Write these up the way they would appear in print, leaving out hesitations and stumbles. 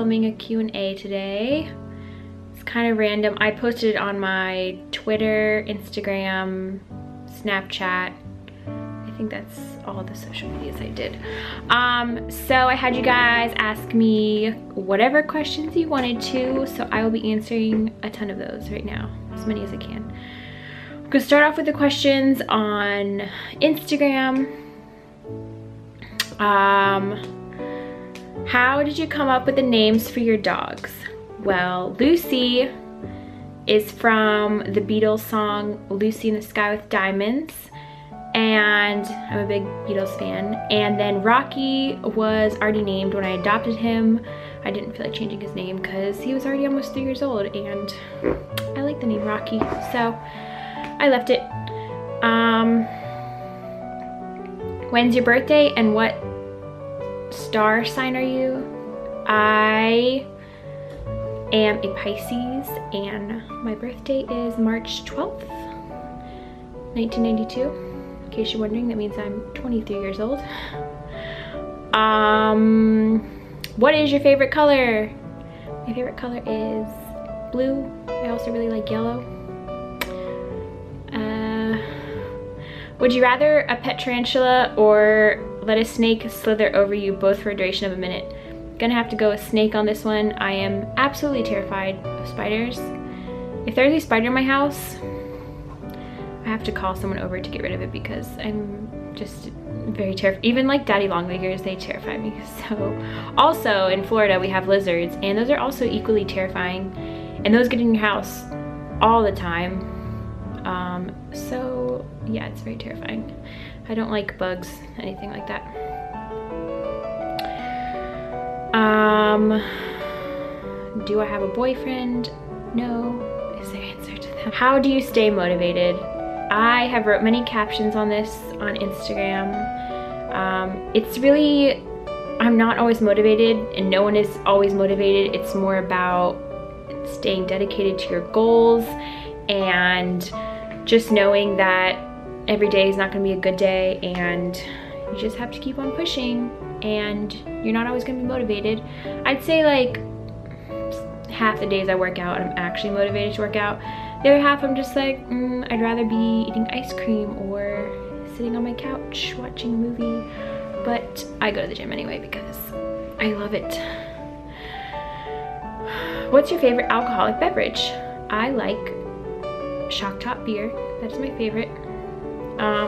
filming a Q&A today. It's kind of random. I posted it on my Twitter, Instagram, Snapchat. I think that's all the social medias I did. So I had you guys ask me whatever questions you wanted to, so I will be answering a ton of those right now, as many as I can. I'm gonna start off with the questions on Instagram. How did you come up with the names for your dogs? Well, Lucy is from the Beatles song Lucy in the Sky with Diamonds, and I'm a big Beatles fan. And then Rocky was already named when I adopted him. I didn't feel like changing his name because he was already almost 3 years old and I like the name Rocky, so I left it. When's your birthday and what star sign are you? I am a Pisces and my birthday is March 12th, 1992. In case you're wondering, that means I'm 23 years old. What is your favorite color? My favorite color is blue. I also really like yellow. Would you rather a pet tarantula or let a snake slither over you, both for a duration of a minute? Gonna have to go with snake on this one. I am absolutely terrified of spiders. If there's a spider in my house, I have to call someone over to get rid of it because I'm just very terrified. Even like daddy longleggers, they terrify me. So also in Florida we have lizards and those are also equally terrifying, and those get in your house all the time. So yeah, it's very terrifying. I don't like bugs, anything like that. Do I have a boyfriend? No is the answer to that. How do you stay motivated? I have wrote many captions on this on Instagram. It's really, I'm not always motivated and no one is always motivated. It's more about staying dedicated to your goals and just knowing that every day is not going to be a good day and you just have to keep on pushing, and you're not always going to be motivated. I'd say like half the days I work out I'm actually motivated to work out. The other half I'm just like, I'd rather be eating ice cream or sitting on my couch watching a movie. But I go to the gym anyway because I love it. What's your favorite alcoholic beverage? I like Shock Top beer. That's my favorite.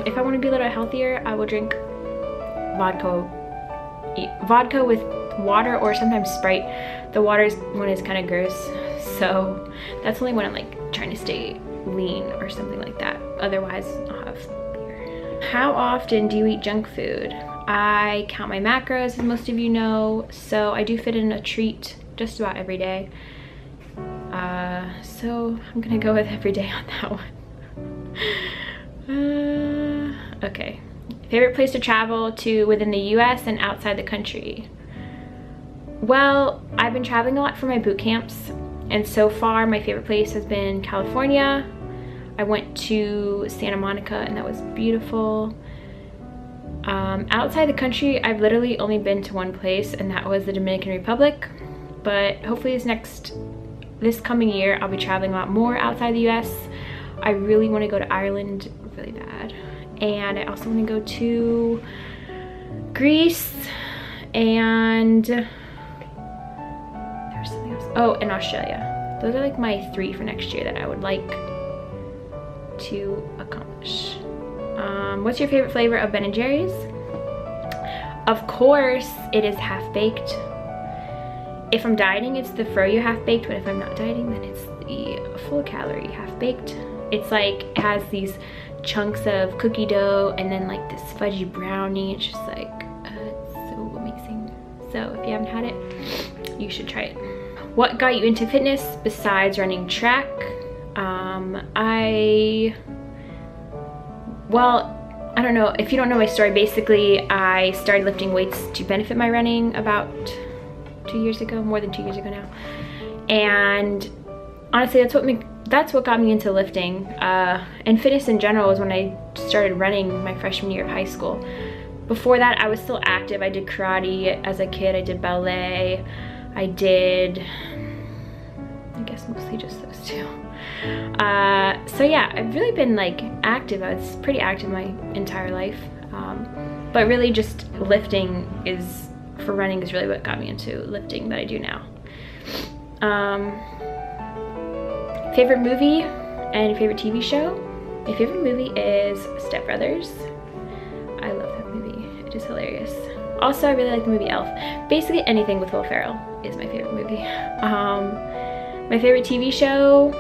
If I want to be a little healthier, I will drink vodka with water or sometimes Sprite. The water one is kind of gross, so that's only when I'm like trying to stay lean or something like that. Otherwise, I'll have beer. How often do you eat junk food? I count my macros, as most of you know, so I do fit in a treat just about every day. So I'm gonna go with every day on that one. Okay. Favorite place to travel to within the US and outside the country? Well, I've been traveling a lot for my boot camps, and so far my favorite place has been California. I went to Santa Monica and that was beautiful. Outside the country, I've literally only been to one place, and that was the Dominican Republic. But hopefully this coming year, I'll be traveling a lot more outside the US. I really want to go to Ireland really bad. And I also want to go to Greece and there's something else. Oh, and Australia. Those are like my 3 for next year that I would like to accomplish. What's your favorite flavor of Ben & Jerry's? Of course, it is half-baked. If I'm dieting, it's the froyo half-baked, but if I'm not dieting, then it's the full-calorie half-baked. It's like, it has these chunks of cookie dough and then like this fudgy brownie. It's just like, it's so amazing. So if you haven't had it, you should try it. What got you into fitness besides running track? Well, I don't know, if you don't know my story, basically I started lifting weights to benefit my running about 2 years ago, more than 2 years ago now. And honestly, that's what got me into lifting. And fitness in general was when I started running my freshman year of high school. Before that, I was still active. I did karate as a kid, I did ballet. I did, I guess mostly just those two. So yeah, I've really been like active. I was pretty active my entire life. But really just lifting for running is really what got me into lifting that I do now. Favorite movie and favorite TV show? My favorite movie is Step Brothers. I love that movie. It is hilarious. Also, I really like the movie Elf. Basically anything with Will Ferrell is my favorite movie. My favorite TV show?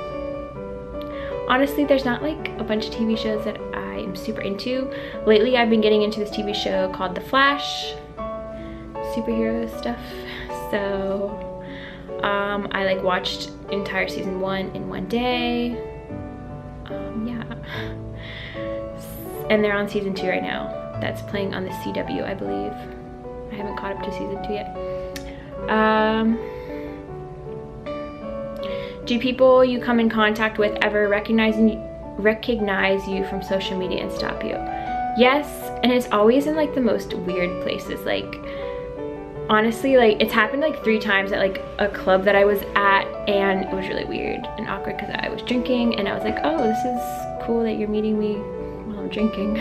Honestly, there's not like a bunch of TV shows that I am super into. Lately, I've been getting into this TV show called The Flash. Superhero stuff. So, I like watched entire season 1 in one day. Yeah. And they're on season 2 right now. That's playing on the CW, I believe. I haven't caught up to season 2 yet. Do people you come in contact with ever recognize you from social media and stop you? Yes, and it's always in like the most weird places. Like, honestly, like it's happened like 3 times at like a club that I was at, and it was really weird and awkward because I was drinking and I was like, oh, this is cool that you're meeting me while I'm drinking.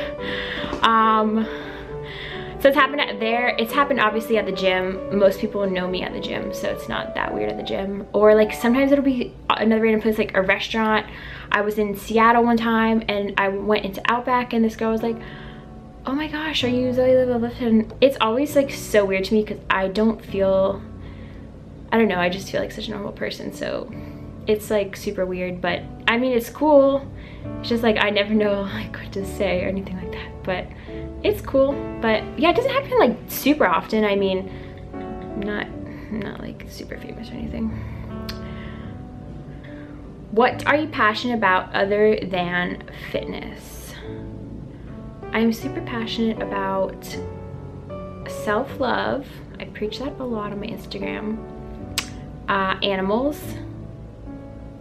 So it's happened there. It's happened obviously at the gym. Most people know me at the gym, so it's not that weird at the gym. Or like sometimes it'll be another random place, like a restaurant. I was in Seattle one time and I went into Outback and this girl was like, oh my gosh, are you zoeliveloverun? And it's always like so weird to me because I don't know, I just feel like such a normal person. So it's like super weird, but I mean, it's cool. It's just like, I never know like what to say or anything like that, but it's cool. But yeah, it doesn't happen like super often. I mean, not like super famous or anything. What are you passionate about other than fitness? I'm super passionate about self-love. I preach that a lot on my Instagram. Animals,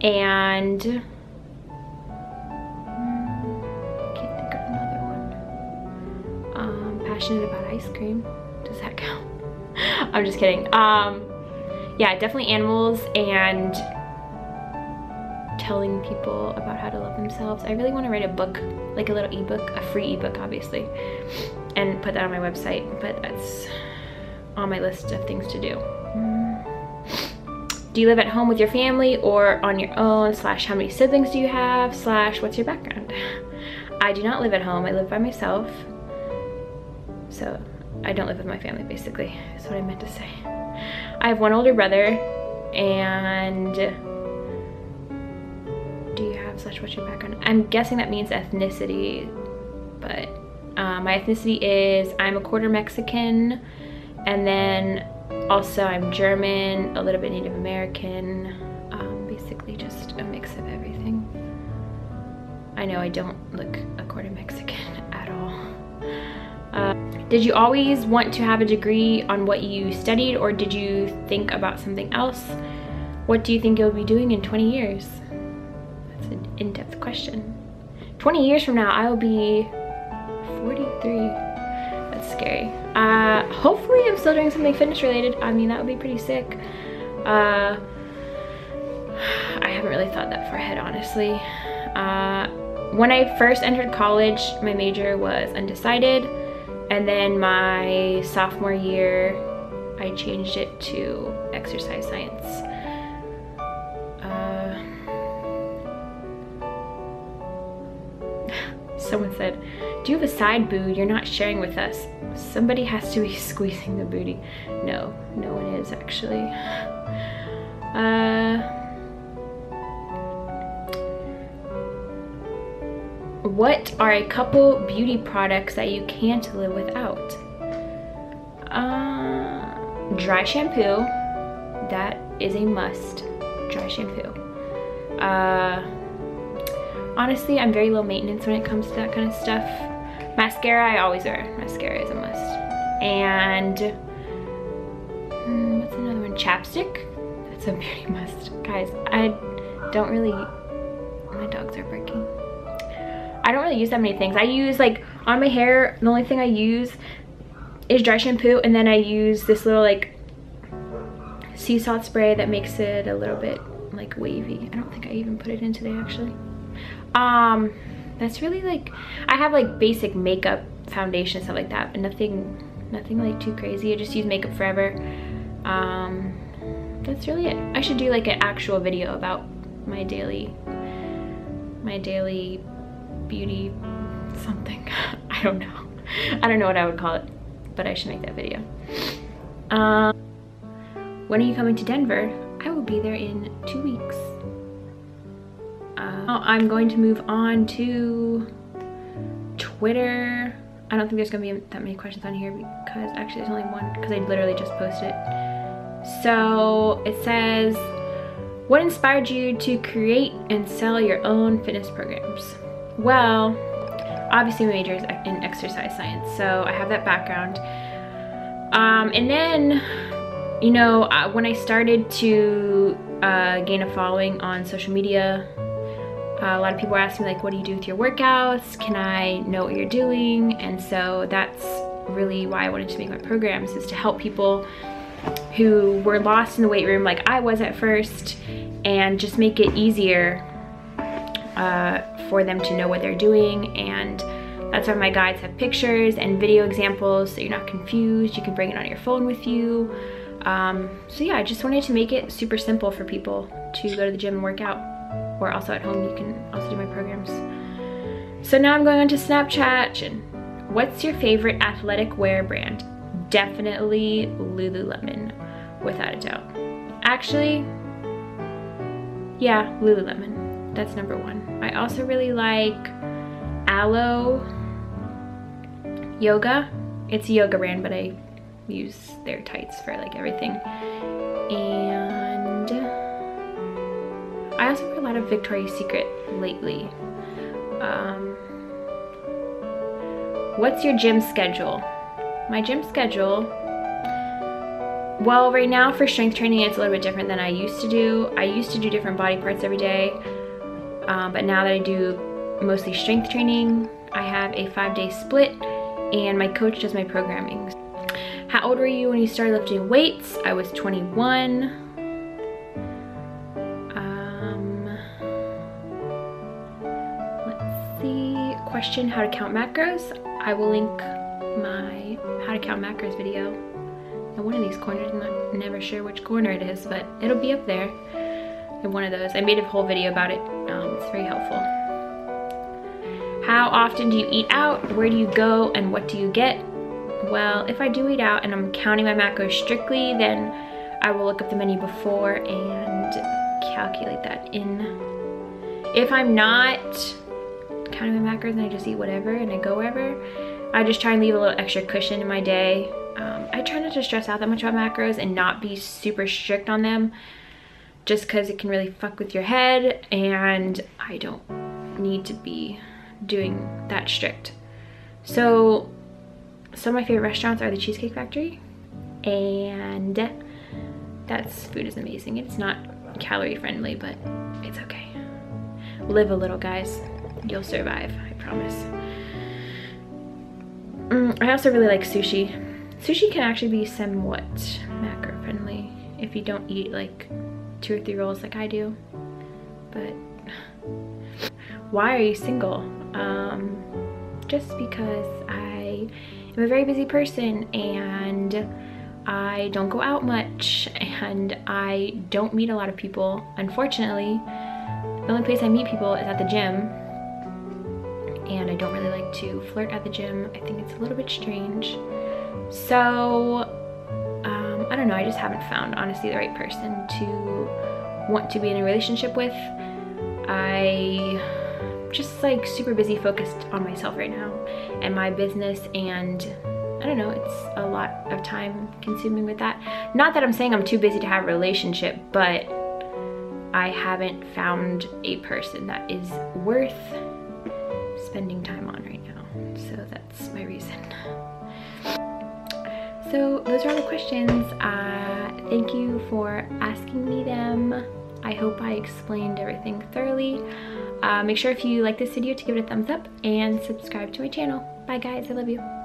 and can't think of another one. Passionate about ice cream. Does that count? I'm just kidding. Yeah, definitely animals and telling people about how to love themselves. I really want to write a book, like a little ebook, a free ebook obviously, and put that on my website, but that's on my list of things to do. Do you live at home with your family or on your own, / how many siblings do you have, / what's your background? I do not live at home. I live by myself. So I don't live with my family, basically, is what I meant to say. I have one older brother. And do you have / what's your background? I'm guessing that means ethnicity, but my ethnicity is I'm a quarter Mexican, and then also I'm German, a little bit Native American, basically just a mix of everything. I know I don't look a quarter Mexican at all. Did you always want to have a degree on what you studied, or did you think about something else? What do you think you'll be doing in 20 years? That's an in-depth question. 20 years from now, I will be 43. That's scary. Hopefully I'm still doing something fitness related. I mean, that would be pretty sick. I haven't really thought that far ahead, honestly. When I first entered college, my major was undecided. And then my sophomore year, I changed it to exercise science. Someone said, do you have a side boob you're not sharing with us? Somebody has to be squeezing the booty. No, no one is actually. What are a couple beauty products that you can't live without? Dry shampoo. That is a must. Dry shampoo. Honestly, I'm very low maintenance when it comes to that kind of stuff. Mascara, I always wear. Mascara is a must. And what's another one? Chapstick. That's a beauty must. Guys, I don't really, my dogs are barking. I don't really use that many things. I use, like, on my hair, the only thing I use is dry shampoo, and then I use this little, like, sea salt spray that makes it a little bit like wavy. I don't think I even put it in today actually. That's really like, I have like basic makeup foundation, stuff like that, but nothing like too crazy. I just use Makeup Forever. That's really it. I should do like an actual video about my daily beauty something. I don't know what I would call it, but I should make that video. When are you coming to Denver? I will be there in 2 weeks. I'm going to move on to Twitter. I don't think there's gonna be that many questions on here because actually there's only one because I literally just posted it. So it says, what inspired you to create and sell your own fitness programs? Well, obviously my major is in exercise science, so I have that background. And then, you know, when I started to gain a following on social media, a lot of people were asking me like, what do you do with your workouts? Can I know what you're doing? And so that's really why I wanted to make my programs, is to help people who were lost in the weight room like I was at first, and just make it easier for them to know what they're doing. And that's why my guides have pictures and video examples so you're not confused. You can bring it on your phone with you. So yeah, I just wanted to make it super simple for people to go to the gym and work out, or also at home you can also do my programs. So now I'm going on to Snapchat. And what's your favorite athletic wear brand? Definitely Lululemon, without a doubt. Actually, yeah, Lululemon, that's number one. I also really like Alo Yoga. It's a yoga brand, but I use their tights for like everything. And I also wear a lot of Victoria's Secret lately. What's your gym schedule? My gym schedule, well, right now for strength training it's a little bit different than I used to do. I used to do different body parts every day, but now that I do mostly strength training, I have a 5-day split and my coach does my programming. How old were you when you started lifting weights? I was 21. Let's see, question, how to count macros. I will link my how to count macros video in one of these corners. I'm never sure which corner it is, but it'll be up there in one of those. I made a whole video about it. It's very helpful. How often do you eat out? Where do you go and what do you get? Well, if I do eat out and I'm counting my macros strictly, then I will look up the menu before and calculate that in. If I'm not counting my macros and I just eat whatever and I go wherever, I just try and leave a little extra cushion in my day. I try not to stress out that much about macros and not be super strict on them, just because it can really fuck with your head, and I don't need to be doing that strict. So some of my favorite restaurants are the Cheesecake Factory, and that's food is amazing. It's not calorie friendly, but it's okay. Live a little, guys. You'll survive, I promise. I also really like sushi. Sushi can actually be somewhat macro friendly if you don't eat like 2 or 3 rolls like I do. But why are you single? Just because I am a very busy person and I don't go out much and I don't meet a lot of people. Unfortunately, the only place I meet people is at the gym, and I don't really like to flirt at the gym. I think it's a little bit strange. So I don't know, I just haven't found honestly the right person to want to be in a relationship with. I just like super busy focused on myself right now and my business, and I don't know, it's a lot of time consuming with that. Not that I'm saying I'm too busy to have a relationship, but I haven't found a person that is worth spending time on right now. So that's my reason. So those are all the questions. Thank you for asking me them. I hope I explained everything thoroughly. Make sure if you like this video to give it a thumbs up and subscribe to my channel. Bye guys, I love you.